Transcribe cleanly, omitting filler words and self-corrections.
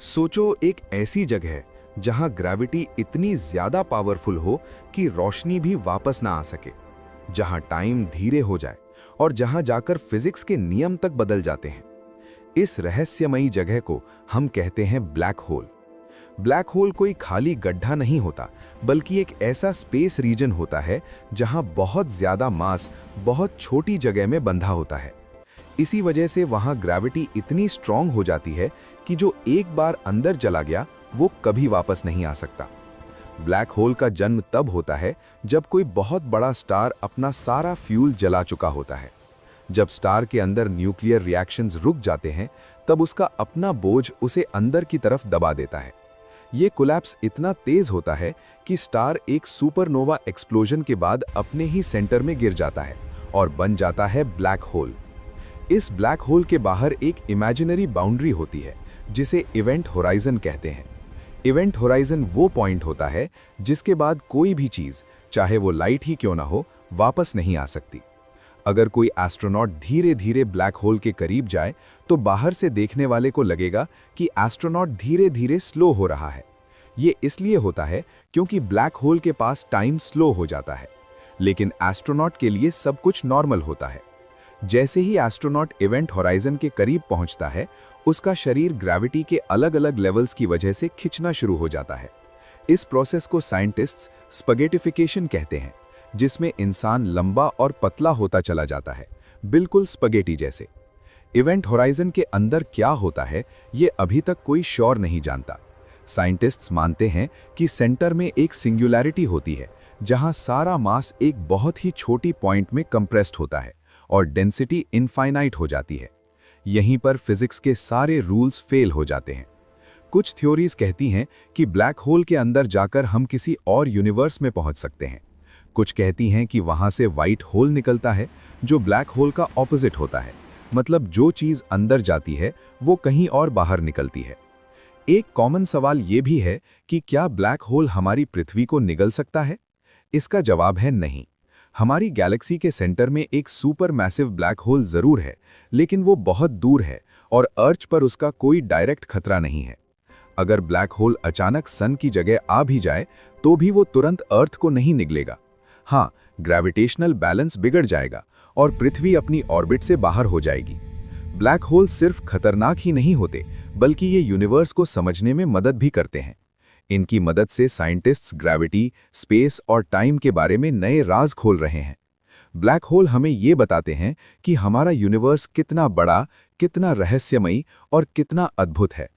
सोचो एक ऐसी जगह जहां ग्रेविटी इतनी ज्यादा पावरफुल हो कि रोशनी भी वापस ना आ सके, जहां टाइम धीरे हो जाए और जहां जाकर फिजिक्स के नियम तक बदल जाते हैं। इस रहस्यमयी जगह को हम कहते हैं ब्लैक होल। ब्लैक होल कोई खाली गड्ढा नहीं होता, बल्कि एक ऐसा स्पेस रीजन होता है जहां बहुत ज्यादा मास बहुत छोटी जगह में बंधा होता है। इसी वजह से वहां ग्रेविटी इतनी स्ट्रांग हो जाती है कि जो एक बार अंदर चला गया वो कभी वापस नहीं आ सकता। ब्लैक होल का जन्म तब होता है जब कोई बहुत बड़ा स्टार अपना सारा फ्यूल जला चुका होता है। जब स्टार के अंदर न्यूक्लियर रिएक्शंस रुक जाते हैं, तब उसका अपना बोझ उसे अंदर की तरफ दबा देता है। ये कोलैप्स इतना तेज होता है कि स्टार एक सुपरनोवा एक्सप्लोजन के बाद अपने ही सेंटर में गिर जाता है और बन जाता है ब्लैक होल। इस ब्लैक होल के बाहर एक इमेजिनरी बाउंड्री होती है जिसे इवेंट होराइजन कहते हैं। इवेंट होराइजन वो पॉइंट होता है जिसके बाद कोई भी चीज, चाहे वो लाइट ही क्यों ना हो, वापस नहीं आ सकती। अगर कोई एस्ट्रोनॉट धीरे धीरे ब्लैक होल के करीब जाए तो बाहर से देखने वाले को लगेगा कि एस्ट्रोनॉट धीरे धीरे स्लो हो रहा है। ये इसलिए होता है क्योंकि ब्लैक होल के पास टाइम स्लो हो जाता है, लेकिन एस्ट्रोनॉट के लिए सब कुछ नॉर्मल होता है। जैसे ही एस्ट्रोनॉट इवेंट होराइजन के करीब पहुंचता है, उसका शरीर ग्रेविटी के अलग अलग लेवल्स की वजह से खिंचना शुरू हो जाता है। इस प्रोसेस को साइंटिस्ट्स स्पगेटिफिकेशन कहते हैं, जिसमें इंसान लंबा और पतला होता चला जाता है, बिल्कुल स्पगेटी जैसे। इवेंट होराइजन के अंदर क्या होता है ये अभी तक कोई श्योर नहीं जानता। साइंटिस्ट्स मानते हैं कि सेंटर में एक सिंगुलैरिटी होती है जहां सारा मास एक बहुत ही छोटी पॉइंट में कंप्रेस्ड होता है और डेंसिटी इनफाइनाइट हो जाती है। यहीं पर फिजिक्स के सारे रूल्स फेल हो जाते हैं। कुछ थ्योरीज कहती हैं कि ब्लैक होल के अंदर जाकर हम किसी और यूनिवर्स में पहुंच सकते हैं। कुछ कहती हैं कि वहां से व्हाइट होल निकलता है जो ब्लैक होल का ऑपोजिट होता है, मतलब जो चीज अंदर जाती है वो कहीं और बाहर निकलती है। एक कॉमन सवाल ये भी है कि क्या ब्लैक होल हमारी पृथ्वी को निगल सकता है? इसका जवाब है नहीं। हमारी गैलेक्सी के सेंटर में एक सुपर मैसिव ब्लैक होल जरूर है, लेकिन वो बहुत दूर है और अर्थ पर उसका कोई डायरेक्ट खतरा नहीं है। अगर ब्लैक होल अचानक सन की जगह आ भी जाए तो भी वो तुरंत अर्थ को नहीं निगलेगा। हाँ, ग्रेविटेशनल बैलेंस बिगड़ जाएगा और पृथ्वी अपनी ऑर्बिट से बाहर हो जाएगी। ब्लैक होल सिर्फ खतरनाक ही नहीं होते, बल्कि ये यूनिवर्स को समझने में मदद भी करते हैं। इनकी मदद से साइंटिस्ट्स ग्रेविटी, स्पेस और टाइम के बारे में नए राज खोल रहे हैं। ब्लैक होल हमें ये बताते हैं कि हमारा यूनिवर्स कितना बड़ा, कितना रहस्यमयी और कितना अद्भुत है।